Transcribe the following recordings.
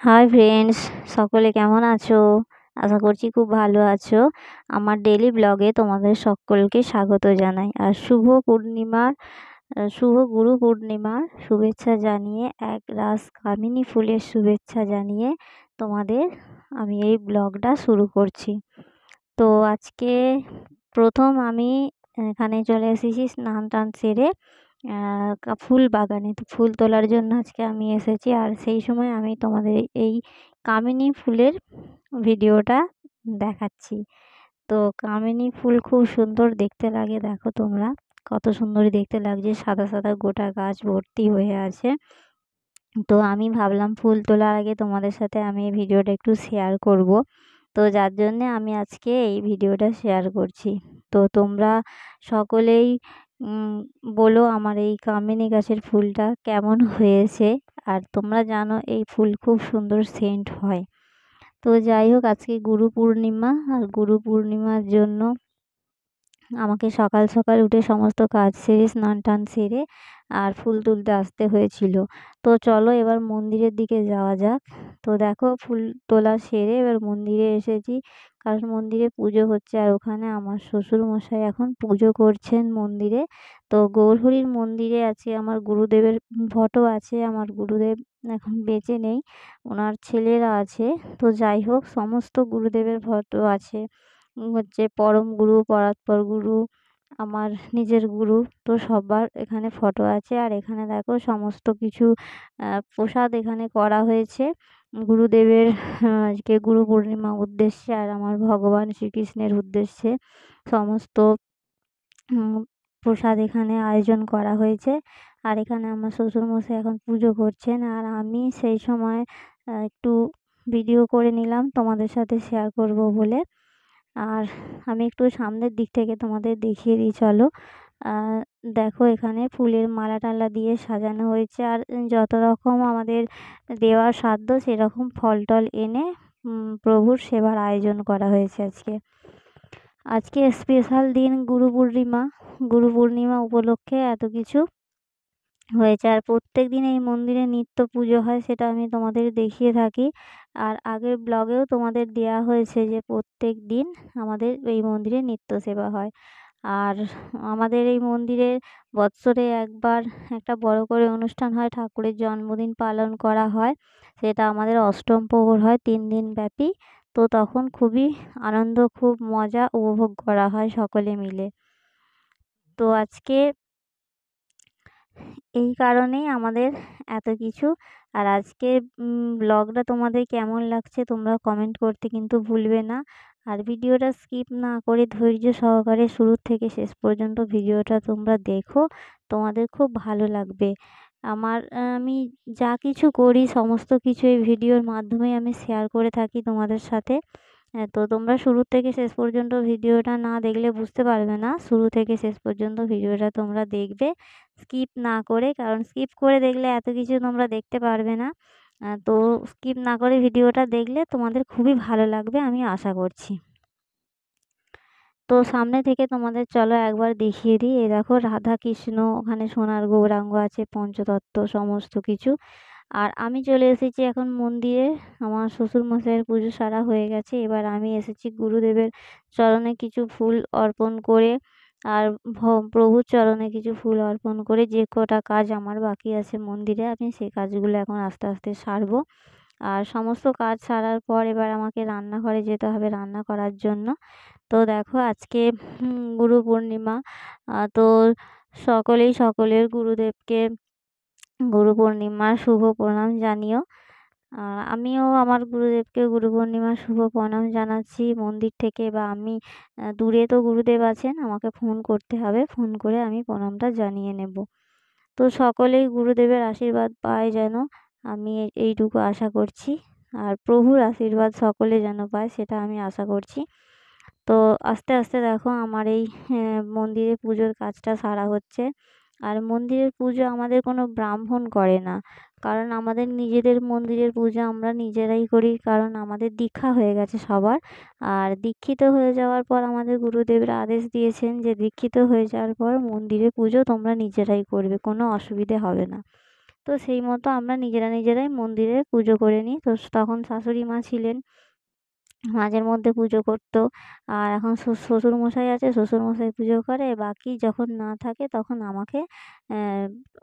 Hi friends, সকলে কেমন আছো? আশা করছি খুব ভালো আছো। আমার ডেইলি ব্লগে তোমাদের সকলকে স্বাগত জানাই। আর শুভ গুরু পূর্ণিমার শুভেচ্ছা জানিয়ে, এক রাস কামিনী ফুলের শুভেচ্ছা জানিয়ে তোমাদের আমি এই ব্লগটা শুরু করছি। তো আজকে প্রথম আমি এখানে চলে এসেছি স্নান টান সেরে ফুল বাগানে। তো ফুল তোলার জন্য আজকে আমি এসেছি, আর সেই সময় আমি তোমাদের এই কামিনী ফুলের ভিডিওটা দেখাচ্ছি। তো কামিনী ফুল খুব সুন্দর দেখতে লাগে, দেখো তোমরা কত সুন্দরই দেখতে লাগছে, সাদা সাদা গোটা গাছ ভর্তি হয়ে আছে। তো আমি ভাবলাম ফুল তোলার আগে তোমাদের সাথে আমি এই ভিডিওটা একটু শেয়ার করব। তো যার জন্যে আমি আজকে এই ভিডিওটা শেয়ার করছি। তো তোমরা সকলেই বলো আমার এই কামিনী গাছের ফুলটা কেমন হয়েছে। আর তোমরা জানো এই ফুল খুব সুন্দর সেন্ট হয়। তো যাই হোক, আজকে গুরু পূর্ণিমা, আর গুরু পূর্ণিমার জন্য আমাকে সকাল সকাল উঠে সমস্ত কাজ সেরে স্নান টান সেরে আর ফুল তুলতে আসতে হয়েছিল। তো চলো এবার মন্দিরের দিকে যাওয়া যাক। তো দেখো ফুল তোলা সেরে এবার মন্দিরে এসেছি, কারণ মন্দিরে পুজো হচ্ছে, আর ওখানে আমার শ্বশুর মশাই এখন পুজো করছেন মন্দিরে। তো গৌরহরির মন্দিরে আছে আমার গুরুদেবের ফটো আছে। আমার গুরুদেব এখন বেঁচে নেই, ওনার ছেলেরা আছে। তো যাই হোক, সমস্ত গুরুদেবের ফটো আছে। হচ্ছে পরম গুরু, পরাৎপর গুরু, আমার নিজের গুরু, তো সবার এখানে ফটো আছে। আর এখানে দেখো সমস্ত কিছু প্রসাদ এখানে করা হয়েছে গুরুদেবের আজকে গুরু পূর্ণিমা উদ্দেশ্যে, আর আমার ভগবান শ্রীকৃষ্ণের উদ্দেশ্যে সমস্ত উম, প্রসাদ এখানে আয়োজন করা হয়েছে। আর এখানে আমার শ্বশুরমশাই এখন পুজো করছেন, আর আমি সেই সময় একটু ভিডিও করে নিলাম তোমাদের সাথে শেয়ার করব বলে। আর আমি একটু সামনের দিক থেকে তোমাদের দেখিয়ে দিই, চলো। আহ, দেখো এখানে ফুলের মালা টালা দিয়ে সাজানো হয়েছে, আর যত রকম আমাদের দেওয়ার সাধ্য সেরকম ফল টল এনে প্রভুর সেবার আয়োজন করা হয়েছে আজকে। আজকে স্পেশাল দিন গুরু পূর্ণিমা। গুরু পূর্ণিমা উপলক্ষে এত কিছু হয়েছে। আর প্রত্যেক দিন এই মন্দিরে নিত্য পুজো হয়, সেটা আমি তোমাদের দেখিয়ে থাকি। আর আগের ব্লগেও তোমাদের দেয়া হয়েছে যে প্রত্যেক দিন আমাদের এই মন্দিরে নিত্য সেবা হয়। আর আমাদের এই মন্দিরে বৎসরে একবার একটা বড় করে অনুষ্ঠান হয়, ঠাকুরের জন্মদিন পালন করা হয়। সেটা আমাদের অষ্টম প্রহর হয় 3 দিন ব্যাপী। তো তখন খুবই আনন্দ, খুব মজা উপভোগ করা হয় সকলে মিলে। তো আজকে এই কারণেই আমাদের এত কিছু। আর আজকের ব্লগটা তোমাদের কেমন লাগছে তোমরা কমেন্ট করতে কিন্তু ভুলবে না। আর ভিডিওটা স্কিপ না করে ধৈর্য সহকারে শুরু থেকে শেষ পর্যন্ত ভিডিওটা তোমরা দেখো, তোমাদের খুব ভালো লাগবে। আমি যা কিছু করি সমস্ত কিছু এই ভিডিওর মাধ্যমে আমি শেয়ার করে থাকি তোমাদের সাথে। হ্যাঁ, তো তোমরা শুরু থেকে শেষ পর্যন্ত ভিডিওটা না দেখলে বুঝতে পারবে না। শুরু থেকে শেষ পর্যন্ত ভিডিওটা তোমরা দেখবে স্কিপ না করে, কারণ স্কিপ করে দেখলে এত কিছু তোমরা দেখতে পারবে না। তো স্কিপ না করে ভিডিওটা দেখলে তোমাদের খুবই ভালো লাগবে আমি আশা করছি। তো সামনে থেকে তোমাদের চলো একবার দেখিয়ে দিই। এই দেখো রাধা কৃষ্ণ, ওখানে সোনার গৌরাঙ্গ আছে, পঞ্চতত্ত্ব সমস্ত কিছু। আর আমি চলে এসেছি এখন মন্দিরে। আমার শ্বশুর মশাইয়ের পুজো সারা হয়ে গেছে, এবার আমি এসেছি গুরুদেবের চরণে কিছু ফুল অর্পণ করে। আর প্রভুর চরণে কিছু ফুল অর্পণ করে যে কটা কাজ আমার বাকি আছে মন্দিরে, আমি সেই কাজগুলো এখন আস্তে আস্তে সারবো। আর সমস্ত কাজ সারার পর এবার আমাকে রান্নাঘরে যেতে হবে রান্না করার জন্য। তো দেখো আজকে গুরু পূর্ণিমা। তো সকলেই সকলের গুরুদেবকে গুরু পূর্ণিমার শুভ প্রণাম জানিও। আমিও আমার গুরুদেবকে গুরু পূর্ণিমার শুভ প্রণাম জানাচ্ছি মন্দির থেকে। বা আমি দূরে তো গুরুদেব আছেন, আমাকে ফোন করতে হবে, ফোন করে আমি প্রণামটা জানিয়ে নেব। তো সকলেই গুরুদেবের আশীর্বাদ পায় যেন, আমি এইটুকু আশা করছি। আর প্রভুর আশীর্বাদ সকলে যেন পায় সেটা আমি আশা করছি। তো আস্তে আস্তে দেখো আমার এই মন্দিরে পুজোর কাজটা সারা হচ্ছে। আর মন্দিরের পুজো আমাদের কোনো ব্রাহ্মণ করে না, কারণ আমাদের নিজেদের মন্দিরের পুজো আমরা নিজেরাই করি, কারণ আমাদের দীক্ষা হয়ে গেছে সবার। আর দীক্ষিত হয়ে যাওয়ার পর আমাদের গুরুদেবরা আদেশ দিয়েছেন যে দীক্ষিত হয়ে যাওয়ার পর মন্দিরে পুজো তোমরা নিজেরাই করবে, কোনো অসুবিধে হবে না। তো সেই মতো আমরা নিজেরাই মন্দিরে পুজো করে নিই। তো তখন শাশুড়ি মা ছিলেন, মাঝের মধ্যে পুজো করতো। আর এখন শ্বশুরমশাই আছে, শ্বশুরমশাই পুজো করে। বাকি যখন না থাকে তখন আমাকে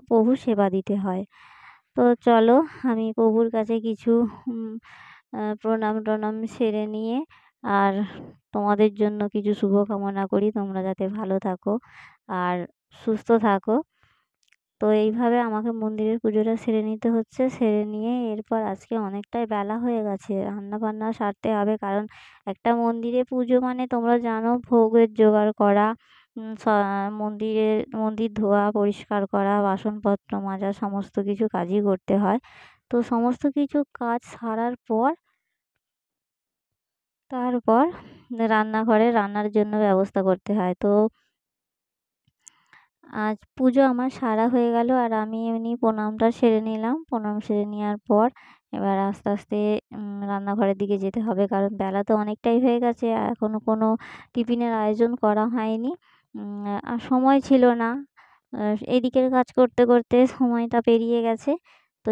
প্রভুর সেবা দিতে হয়। তো চলো আমি প্রভুর কাছে কিছু উম প্রণাম সেরে নিয়ে আর তোমাদের জন্য কিছু শুভকামনা করি, তোমরা যাতে ভালো থাকো আর সুস্থ থাকো। তো এইভাবে আমাকে মন্দিরের পুজোটা সেরে নিতে হচ্ছে। সেরে নিয়ে এরপর আজকে অনেকটাই বেলা হয়ে গেছে, রান্নাবান্না সারতে হবে। কারণ একটা মন্দিরে পুজো মানে তোমরা জানো ভোগের জোগাড় করা, মন্দির ধোয়া পরিষ্কার করা, বাসনপত্র মাজা, সমস্ত কিছু কাজই করতে হয়। তো সমস্ত কিছু কাজ সারার পর তারপর রান্নাঘরে রান্নার জন্য ব্যবস্থা করতে হয়। তো আজ পুজো আমার সারা হয়ে গেল আর আমি এমনি প্রণামটা সেরে নিলাম। প্রণাম সেরে নেওয়ার পর এবার আস্তে রান্নাঘরের দিকে যেতে হবে, কারণ বেলা তো অনেকটাই হয়ে গেছে। এখনো কোনো টিফিনের আয়োজন করা হয়নি। আর সময় ছিল না। এদিকের কাজ করতে করতে সময়টা পেরিয়ে গেছে। তো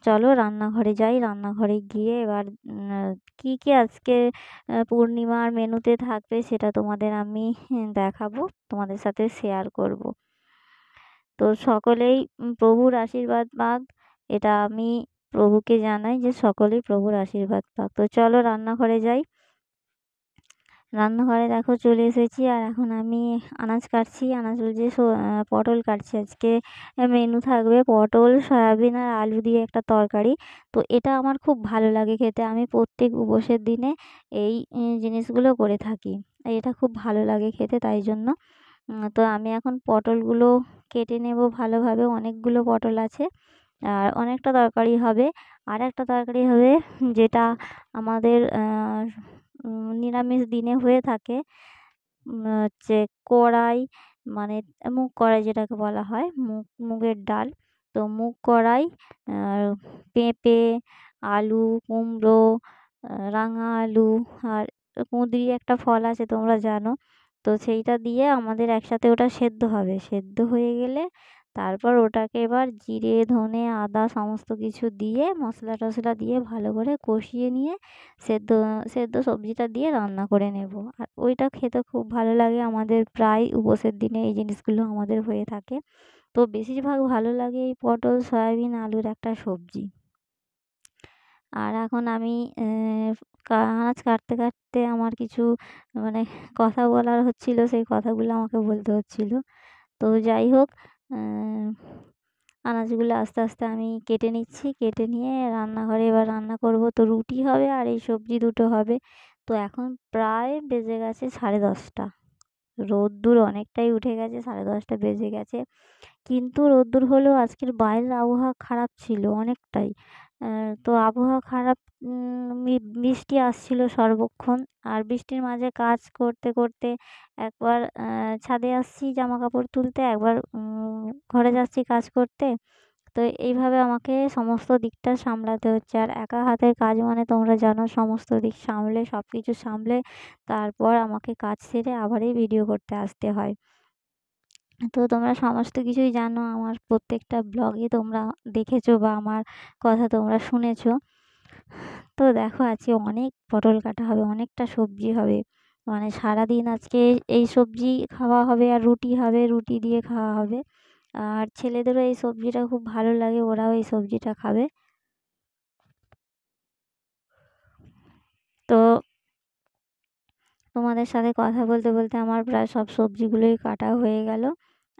চলো রান্নাঘরে যাই। রান্নাঘরে গিয়ে এবার কী কী আজকে পূর্ণিমার মেনুতে থাকবে সেটা তোমাদের আমি দেখাবো, তোমাদের সাথে শেয়ার করব। তো সকলেই প্রভুর আশীর্বাদ পাক, এটা আমি প্রভুকে জানাই যে সকলেই প্রভুর আশীর্বাদ পাক। তো চলো রান্নাঘরে যাই। রান্নাঘরে দেখো চলে এসেছি আর এখন আমি আনাজ কাটছি। আনাজ বলতে পটল কাটছি। আজকে মেনু থাকবে পটল, সয়াবিন আর আলু দিয়ে একটা তরকারি। তো এটা আমার খুব ভালো লাগে খেতে। আমি প্রত্যেক উপোসের দিনে এই জিনিসগুলো করে থাকি। এটা খুব ভালো লাগে খেতে, তাই জন্য। তো আমি এখন পটলগুলো কেটে নেব ভালোভাবে। অনেকগুলো পটল আছে আর অনেকটা তরকারি হবে। আরেকটা তরকারি হবে যেটা আমাদের নিরামিষ দিনে হয়ে থাকে, হচ্ছে কড়াই, মানে মুগ কড়াই যেটাকে বলা হয়, মুগের ডাল। তো মুগ কড়াই, আর পেঁপে, আলু, কুমড়ো, রাঙা আলু আর কুঁদরি একটা ফল আছে তোমরা জানো। তো সেইটা দিয়ে আমাদের একসাথে ওটা সেদ্ধ হবে। সেদ্ধ হয়ে গেলে তারপর ওটাকে এবার জিরে, ধনে, আদা সমস্ত কিছু দিয়ে মশলা টশলা দিয়ে ভালো করে কষিয়ে নিয়ে সেদ্ধ সেদ্ধ সবজিটা দিয়ে রান্না করে নেব। আর ওইটা খেতে খুব ভালো লাগে। আমাদের প্রায় উপোসের দিনে এই জিনিসগুলো আমাদের হয়ে থাকে। তো বেশিরভাগ ভালো লাগে এই পটল, সয়াবিন, আলুর একটা সবজি। আর এখন আমি আনাজ কাটতে আমার কিছু মানে কথা বলার হচ্ছিল, সেই কথাগুলো আমাকে বলতে হচ্ছিল। তো যাই হোক, আনাজগুলো আস্তে আমি কেটে নিচ্ছি। কেটে নিয়ে রান্নাঘরে এবার রান্না করব। তো রুটি হবে আর এই সবজি দুটো হবে। তো এখন প্রায় বেজে গেছে 10:30। রোদ্দুর অনেকটাই উঠে গেছে, 10:30 বেজে গেছে। কিন্তু রোদ্দুর হলেও আজকের বাইরের আবহাওয়া খারাপ ছিল অনেকটাই। তো আবহাওয়া খারাপ, বৃষ্টি আসছিল সর্বক্ষণ। আর বৃষ্টির মাঝে কাজ করতে একবার ছাদে আসছি জামাকাপড় তুলতে, একবার ঘরে যাচ্ছি কাজ করতে। তো এইভাবে আমাকে সমস্ত দিকটা সামলাতে হচ্ছে। আর একা হাতের কাজ মানে তোমরা জানো, সমস্ত দিক সামলে সব কিছু সামলে তারপর আমাকে কাজ সেরে আবার এই ভিডিও করতে আসতে হয়। তো তোমরা সমস্ত কিছুই জানো, আমার প্রত্যেকটা ব্লগে তোমরা দেখেছো বা আমার কথা তোমরা শুনেছো। তো দেখো আজকে অনেক পটল কাটা হবে, অনেকটা সবজি হবে। মানে সারাদিন আজকে এই সবজি খাওয়া হবে আর রুটি হবে, রুটি দিয়ে খাওয়া হবে। আর ছেলেদেরও এই সবজিটা খুব ভালো লাগে, ওরাও এই সবজিটা খাবে। তো তোমাদের সাথে কথা বলতে আমার প্রায় সব সবজিগুলোই কাটা হয়ে গেল।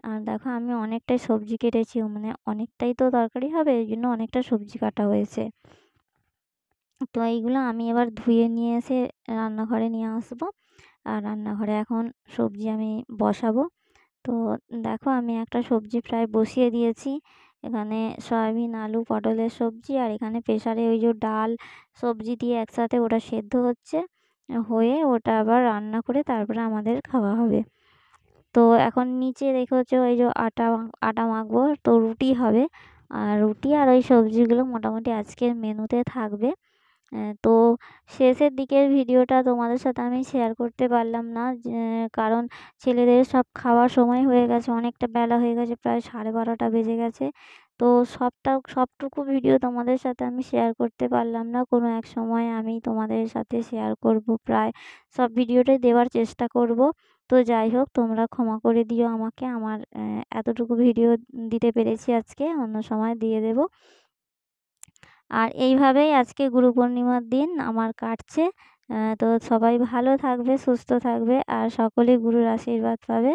আর দেখো আমি অনেকটাই সবজি কেটেছি, মানে অনেকটাই তো তরকারি হবে, এই জন্য অনেকটা সবজি কাটা হয়েছে। তো এইগুলো আমি এবার ধুয়ে নিয়ে এসে রান্নাঘরে নিয়ে আসবো। আর রান্নাঘরে এখন সবজি আমি বসাবো। তো দেখো আমি একটা সবজি প্রায় বসিয়ে দিয়েছি। এখানে সয়াবিন, আলু, পটলের সবজি, আর এখানে প্রেসারে ওই যে ডাল সবজি দিয়ে একসাথে ওটা সেদ্ধ হচ্ছে। হয়ে ওটা আবার রান্না করে তারপরে আমাদের খাওয়া হবে। তো এখন নিচে দেখেছো ওই যে আটা মাখবো, তো রুটি হবে। আর রুটি আর ওই সবজিগুলো মোটামুটি আজকের মেনুতে থাকবে। তো শেষের দিকের ভিডিওটা তোমাদের সাথে আমি শেয়ার করতে পারলাম না, কারণ ছেলেদের সব খাওয়ার সময় হয়ে গেছে, অনেকটা বেলা হয়ে গেছে, প্রায় 12:30 বেজে গেছে। তো সবটুকু ভিডিও তোমাদের সাথে আমি শেয়ার করতে পারলাম না। কোনো এক সময় আমি তোমাদের সাথে শেয়ার করব, প্রায় সব ভিডিওটাই দেওয়ার চেষ্টা করব। তো যাই হোক, তোমরা ক্ষমা করে দিও আমাকে, আমার এতটুকু ভিডিও দিতে পেরেছি আজকে, অন্য সময় দিয়ে দেব। আর এইভাবেই আজকে গুরু পূর্ণিমার দিন আমার কাটছে। তো সবাই ভালো থাকবে, সুস্থ থাকবে, আর সকলেই গুরুর আশীর্বাদ পাবে।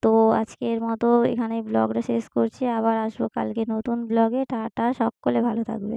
তো আজকের মতো এখানেই ব্লগটা শেষ করছি। আবার আসবো কালকে নতুন ব্লগে। টাটা, সকলে ভালো থাকবে।